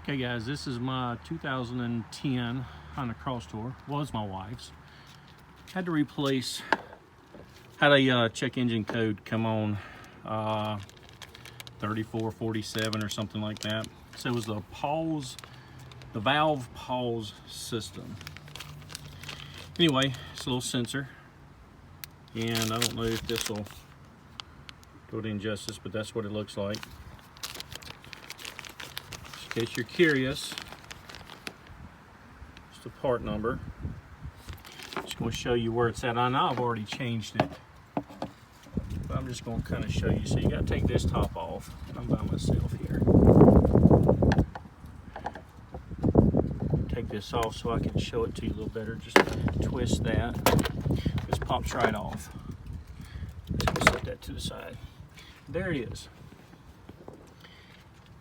Okay guys, this is my 2010 Honda Crosstour. Was my wife's. Had to replace, had a check engine code come on 3447 or something like that. So it was the valve pause system. Anyway, it's a little sensor, and I don't know if this will do it injustice, but that's what it looks like. In case you're curious, it's the part number. Just going to show you where it's at. I know I've already changed it, but I'm just going to kind of show you. So you got to take this top off. I'm by myself here. Take this off so I can show it to you a little better. Just twist that. This pops right off. Just set that to the side. There it is.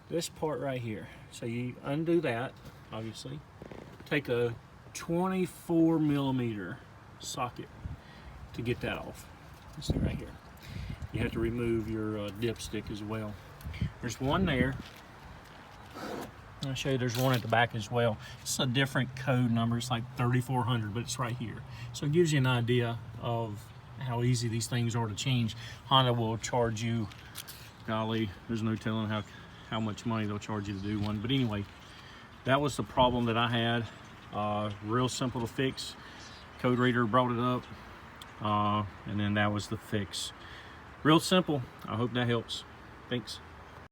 This part right here. So you undo that, obviously. Take a 24 millimeter socket to get that off. This thing right here. You have to remove your dipstick as well. There's one there. I'll show you there's one at the back as well. It's a different code number. It's like 3400, but it's right here. So it gives you an idea of how easy these things are to change. Honda will charge you, golly, there's no telling how much money they'll charge you to do one. But anyway, that was the problem that I had. Real simple to fix. Code reader brought it up, and then that was the fix. Real simple. I hope that helps. Thanks.